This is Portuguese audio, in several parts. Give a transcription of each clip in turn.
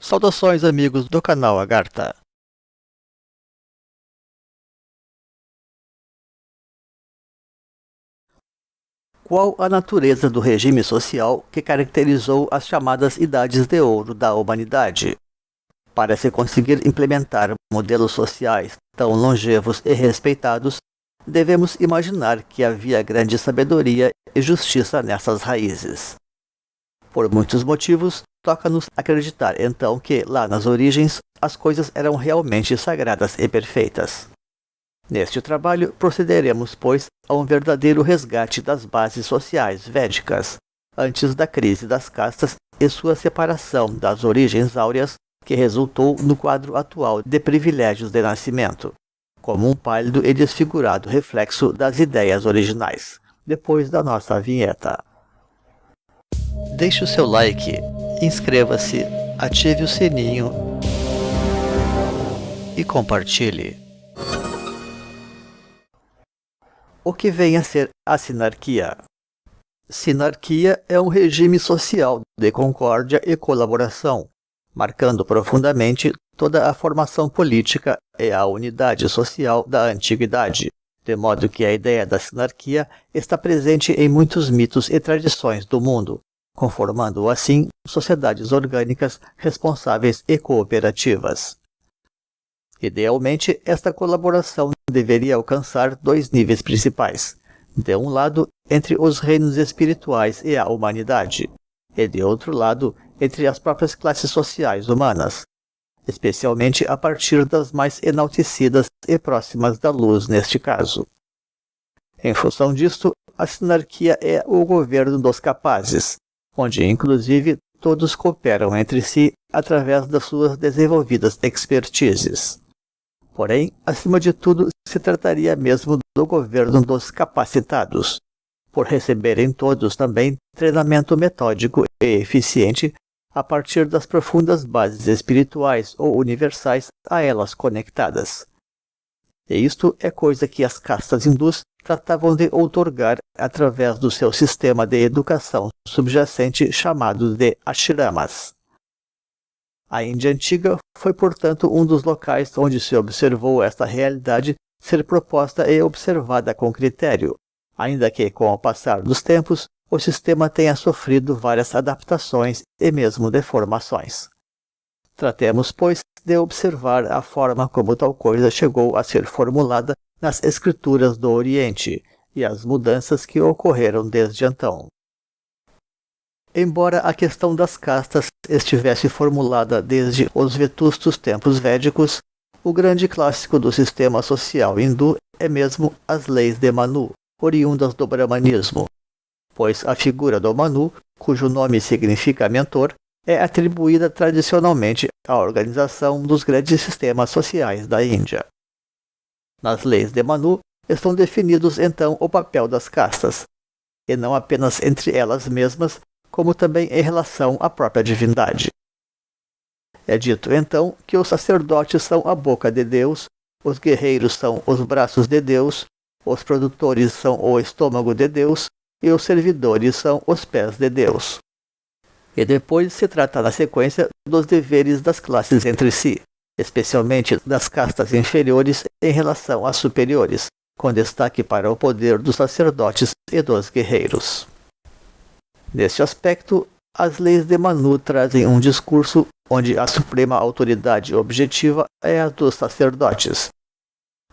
Saudações, amigos do canal Agartha. Qual a natureza do regime social que caracterizou as chamadas Idades de Ouro da humanidade? Para se conseguir implementar modelos sociais tão longevos e respeitados, devemos imaginar que havia grande sabedoria e justiça nessas raízes. Por muitos motivos, toca-nos acreditar então que, lá nas origens, as coisas eram realmente sagradas e perfeitas. Neste trabalho, procederemos, pois, a um verdadeiro resgate das bases sociais védicas, antes da crise das castas e sua separação das origens áureas, que resultou no quadro atual de privilégios de nascimento, como um pálido e desfigurado reflexo das ideias originais, depois da nossa vinheta. Deixe o seu like, inscreva-se, ative o sininho e compartilhe. O que vem a ser a sinarquia? Sinarquia é um regime social de concórdia e colaboração, marcando profundamente toda a formação política e a unidade social da antiguidade, de modo que a ideia da sinarquia está presente em muitos mitos e tradições do mundo, conformando assim sociedades orgânicas responsáveis e cooperativas. Idealmente, esta colaboração deveria alcançar dois níveis principais: de um lado, entre os reinos espirituais e a humanidade, e de outro lado, entre as próprias classes sociais humanas, especialmente a partir das mais enaltecidas e próximas da luz neste caso. Em função disto, a sinarquia é o governo dos capazes, onde inclusive todos cooperam entre si através das suas desenvolvidas expertises. Porém, acima de tudo, se trataria mesmo do governo dos capacitados, por receberem todos também treinamento metódico e eficiente a partir das profundas bases espirituais ou universais a elas conectadas. E isto é coisa que as castas hindus tratavam de outorgar através do seu sistema de educação subjacente chamado de ashramas. A Índia antiga foi, portanto, um dos locais onde se observou esta realidade ser proposta e observada com critério, ainda que, com o passar dos tempos, o sistema tenha sofrido várias adaptações e mesmo deformações. Tratemos, pois, de observar a forma como tal coisa chegou a ser formulada nas escrituras do Oriente e as mudanças que ocorreram desde então. Embora a questão das castas estivesse formulada desde os vetustos tempos védicos, o grande clássico do sistema social hindu é mesmo as leis de Manu, oriundas do brahmanismo, pois a figura do Manu, cujo nome significa mentor, é atribuída tradicionalmente à organização dos grandes sistemas sociais da Índia. Nas leis de Manu estão definidos então o papel das castas, e não apenas entre elas mesmas, como também em relação à própria divindade. É dito então que os sacerdotes são a boca de Deus, os guerreiros são os braços de Deus, os produtores são o estômago de Deus e os servidores são os pés de Deus. E depois se trata na sequência dos deveres das classes entre si, especialmente das castas inferiores em relação às superiores, com destaque para o poder dos sacerdotes e dos guerreiros. Neste aspecto, as leis de Manu trazem um discurso onde a suprema autoridade objetiva é a dos sacerdotes.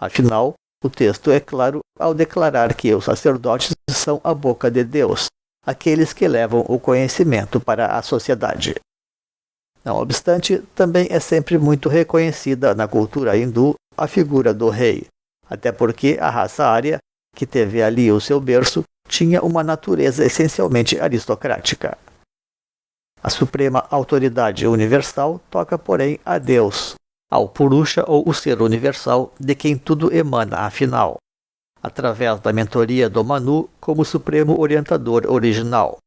Afinal, o texto é claro ao declarar que os sacerdotes são a boca de Deus, aqueles que levam o conhecimento para a sociedade. Não obstante, também é sempre muito reconhecida na cultura hindu a figura do rei, até porque a raça ária, que teve ali o seu berço, tinha uma natureza essencialmente aristocrática. A suprema autoridade universal toca, porém, a Deus, ao Purusha ou o ser universal de quem tudo emana afinal, através da mentoria do Manu como supremo orientador original,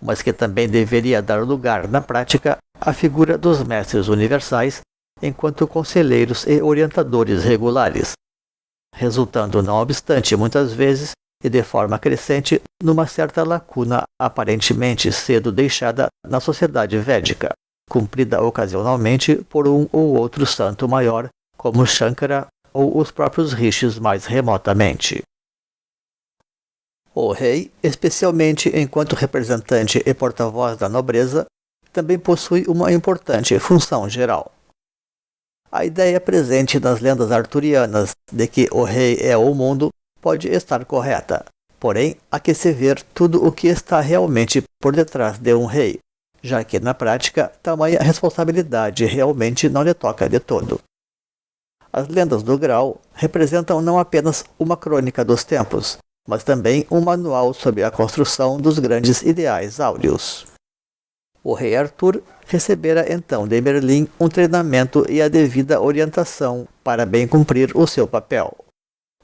mas que também deveria dar lugar na prática à figura dos mestres universais enquanto conselheiros e orientadores regulares, resultando, não obstante, muitas vezes, e de forma crescente, numa certa lacuna aparentemente cedo deixada na sociedade védica, cumprida ocasionalmente por um ou outro santo maior, como Shankara ou os próprios rishis mais remotamente. O rei, especialmente enquanto representante e porta-voz da nobreza, também possui uma importante função geral. A ideia presente nas lendas arturianas de que o rei é o mundo pode estar correta, porém há que se ver tudo o que está realmente por detrás de um rei, já que na prática tamanha responsabilidade realmente não lhe toca de todo. As lendas do Graal representam não apenas uma crônica dos tempos, mas também um manual sobre a construção dos grandes ideais áureos. O rei Arthur recebera então de Merlin um treinamento e a devida orientação para bem cumprir o seu papel.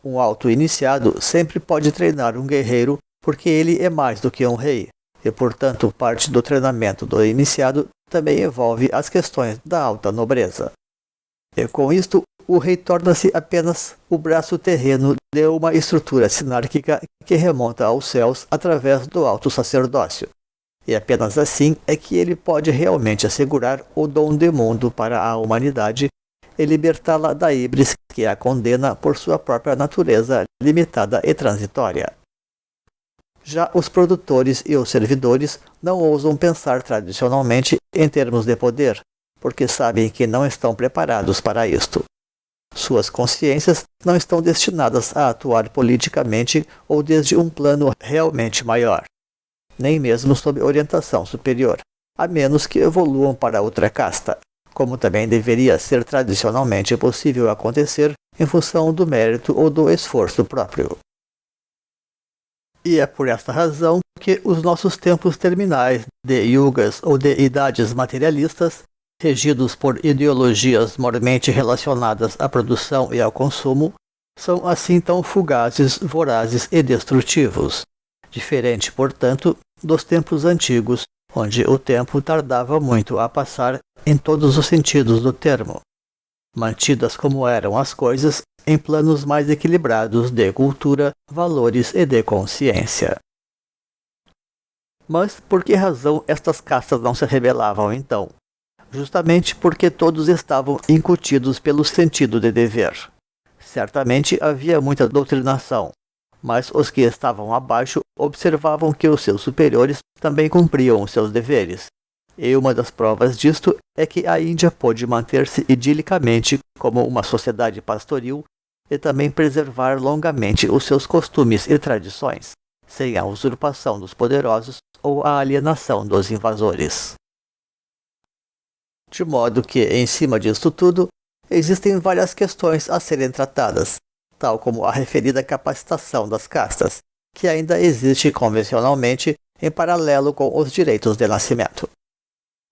Um auto-iniciado sempre pode treinar um guerreiro porque ele é mais do que um rei, e portanto parte do treinamento do iniciado também envolve as questões da alta nobreza. E com isto, o rei torna-se apenas o braço terreno de uma estrutura sinárquica que remonta aos céus através do alto sacerdócio. E apenas assim é que ele pode realmente assegurar o dom de mundo para a humanidade e libertá-la da híbris que a condena por sua própria natureza limitada e transitória. Já os produtores e os servidores não ousam pensar tradicionalmente em termos de poder, porque sabem que não estão preparados para isto. Suas consciências não estão destinadas a atuar politicamente ou desde um plano realmente maior, nem mesmo sob orientação superior, a menos que evoluam para outra casta, como também deveria ser tradicionalmente possível acontecer em função do mérito ou do esforço próprio. E é por esta razão que os nossos tempos terminais de yugas ou de idades materialistas, regidos por ideologias mormente relacionadas à produção e ao consumo, são assim tão fugazes, vorazes e destrutivos, diferente, portanto, dos tempos antigos, onde o tempo tardava muito a passar em todos os sentidos do termo, mantidas como eram as coisas em planos mais equilibrados de cultura, valores e de consciência. Mas por que razão estas castas não se rebelavam então? Justamente porque todos estavam incutidos pelo sentido de dever. Certamente havia muita doutrinação, mas os que estavam abaixo observavam que os seus superiores também cumpriam os seus deveres. E uma das provas disto é que a Índia pôde manter-se idilicamente como uma sociedade pastoril e também preservar longamente os seus costumes e tradições, sem a usurpação dos poderosos ou a alienação dos invasores. De modo que, em cima disto tudo, existem várias questões a serem tratadas, tal como a referida capacitação das castas, que ainda existe convencionalmente em paralelo com os direitos de nascimento.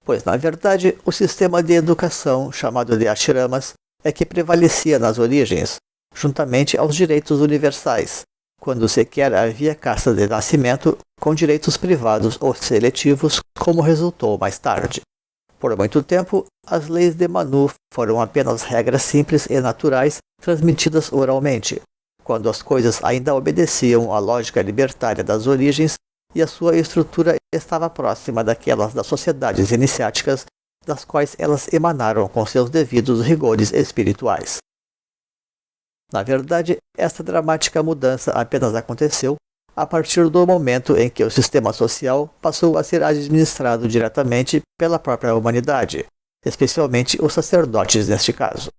Pois, na verdade, o sistema de educação, chamado de ashramas, é que prevalecia nas origens, juntamente aos direitos universais, quando sequer havia casta de nascimento com direitos privados ou seletivos, como resultou mais tarde. Por muito tempo, as leis de Manu foram apenas regras simples e naturais transmitidas oralmente, quando as coisas ainda obedeciam à lógica libertária das origens e a sua estrutura estava próxima daquelas das sociedades iniciáticas, das quais elas emanaram com seus devidos rigores espirituais. Na verdade, esta dramática mudança apenas aconteceu a partir do momento em que o sistema social passou a ser administrado diretamente pela própria humanidade, especialmente os sacerdotes neste caso.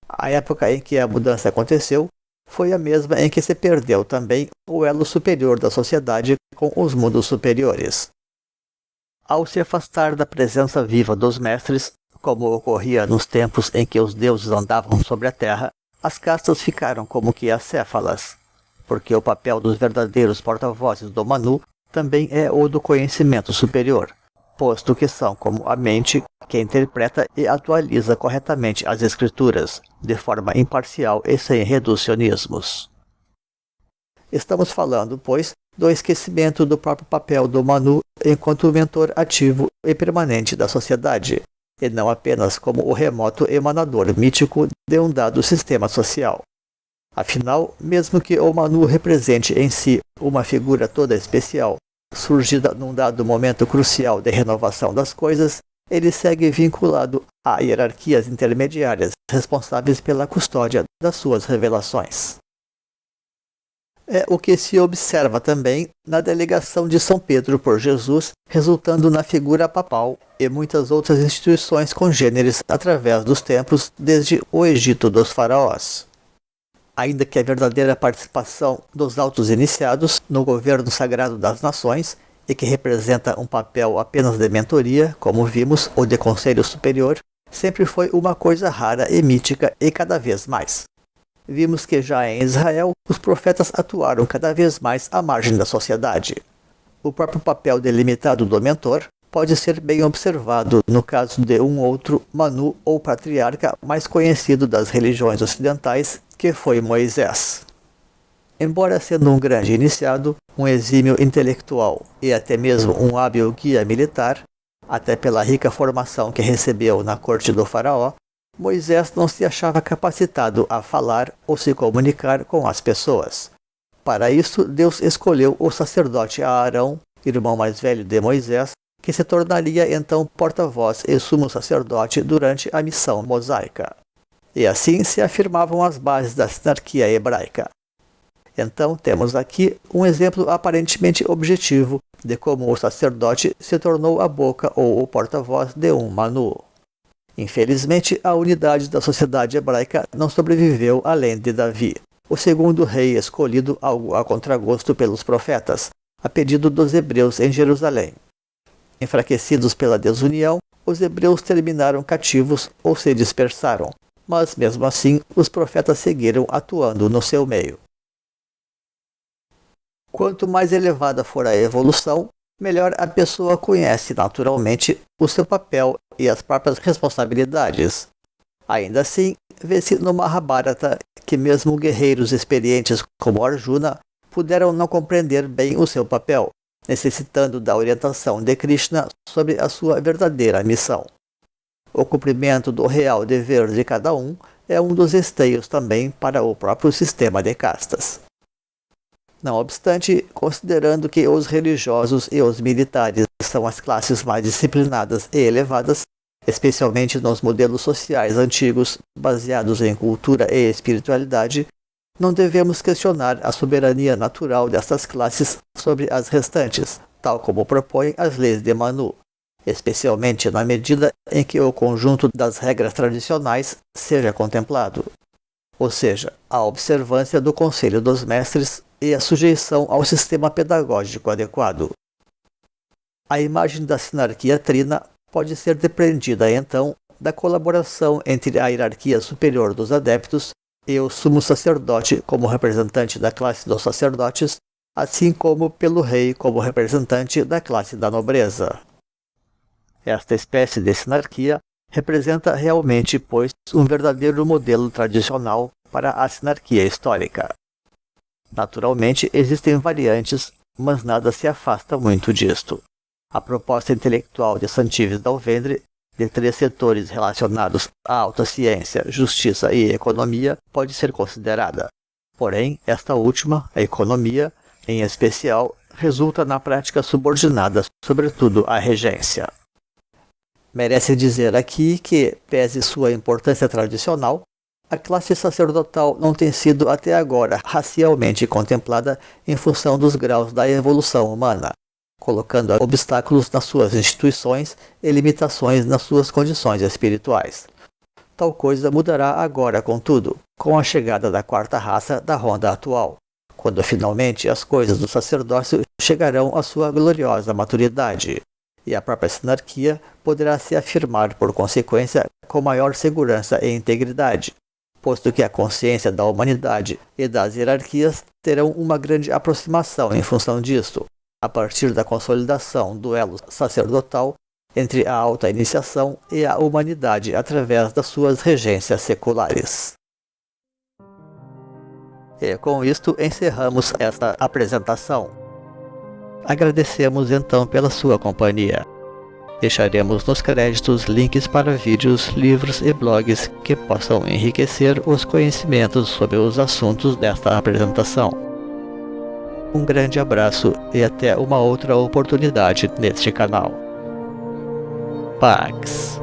A época em que a mudança aconteceu foi a mesma em que se perdeu também o elo superior da sociedade com os mundos superiores. Ao se afastar da presença viva dos mestres, como ocorria nos tempos em que os deuses andavam sobre a terra, as castas ficaram como que acéfalas, porque o papel dos verdadeiros porta-vozes do Manu também é o do conhecimento superior, posto que são como a mente que interpreta e atualiza corretamente as escrituras, de forma imparcial e sem reducionismos. Estamos falando, pois, do esquecimento do próprio papel do Manu enquanto mentor ativo e permanente da sociedade, e não apenas como o remoto emanador mítico de um dado sistema social. Afinal, mesmo que o Manu represente em si uma figura toda especial, surgida num dado momento crucial de renovação das coisas, ele segue vinculado a hierarquias intermediárias responsáveis pela custódia das suas revelações. É o que se observa também na delegação de São Pedro por Jesus, resultando na figura papal e muitas outras instituições congêneres através dos tempos, desde o Egito dos faraós. Ainda que a verdadeira participação dos altos iniciados no governo sagrado das nações, e que representa um papel apenas de mentoria, como vimos, ou de conselho superior, sempre foi uma coisa rara e mítica e cada vez mais. Vimos que já em Israel, os profetas atuaram cada vez mais à margem da sociedade. O próprio papel delimitado do mentor pode ser bem observado no caso de um outro Manu ou patriarca mais conhecido das religiões ocidentais, que foi Moisés. Embora sendo um grande iniciado, um exímio intelectual e até mesmo um hábil guia militar, até pela rica formação que recebeu na corte do faraó, Moisés não se achava capacitado a falar ou se comunicar com as pessoas. Para isso, Deus escolheu o sacerdote Arão, irmão mais velho de Moisés, que se tornaria então porta-voz e sumo sacerdote durante a missão mosaica. E assim se afirmavam as bases da sinarquia hebraica. Então temos aqui um exemplo aparentemente objetivo de como o sacerdote se tornou a boca ou o porta-voz de um Manu. Infelizmente, a unidade da sociedade hebraica não sobreviveu além de Davi, o segundo rei escolhido algo a contragosto pelos profetas, a pedido dos hebreus em Jerusalém. Enfraquecidos pela desunião, os hebreus terminaram cativos ou se dispersaram, mas mesmo assim os profetas seguiram atuando no seu meio. Quanto mais elevada for a evolução, melhor a pessoa conhece naturalmente o seu papel e as próprias responsabilidades. Ainda assim, vê-se no Mahabharata que mesmo guerreiros experientes como Arjuna puderam não compreender bem o seu papel, necessitando da orientação de Krishna sobre a sua verdadeira missão. O cumprimento do real dever de cada um é um dos esteios também para o próprio sistema de castas. Não obstante, considerando que os religiosos e os militares são as classes mais disciplinadas e elevadas, especialmente nos modelos sociais antigos baseados em cultura e espiritualidade, não devemos questionar a soberania natural destas classes sobre as restantes, tal como propõem as leis de Manu, especialmente na medida em que o conjunto das regras tradicionais seja contemplado, ou seja, a observância do conselho dos mestres e a sujeição ao sistema pedagógico adequado. A imagem da sinarquia trina pode ser depreendida, então, da colaboração entre a hierarquia superior dos adeptos e o sumo sacerdote como representante da classe dos sacerdotes, assim como pelo rei como representante da classe da nobreza. Esta espécie de sinarquia representa realmente, pois, um verdadeiro modelo tradicional para a sinarquia histórica. Naturalmente, existem variantes, mas nada se afasta muito disto. A proposta intelectual de Santives d'Alvendre, de 3 setores relacionados à alta ciência, justiça e economia, pode ser considerada. Porém, esta última, a economia, em especial, resulta na prática subordinada, sobretudo à regência. Merece dizer aqui que, pese sua importância tradicional, a classe sacerdotal não tem sido até agora racialmente contemplada em função dos graus da evolução humana, colocando obstáculos nas suas instituições e limitações nas suas condições espirituais. Tal coisa mudará agora, contudo, com a chegada da 4ª raça da ronda atual, quando finalmente as coisas do sacerdócio chegarão à sua gloriosa maturidade, e a própria sinarquia poderá se afirmar, por consequência, com maior segurança e integridade, posto que a consciência da humanidade e das hierarquias terão uma grande aproximação em função disto, a partir da consolidação do elo sacerdotal entre a alta iniciação e a humanidade através das suas regências seculares. E com isto encerramos esta apresentação. Agradecemos então pela sua companhia. Deixaremos nos créditos links para vídeos, livros e blogs que possam enriquecer os conhecimentos sobre os assuntos desta apresentação. Um grande abraço e até uma outra oportunidade neste canal. Pax.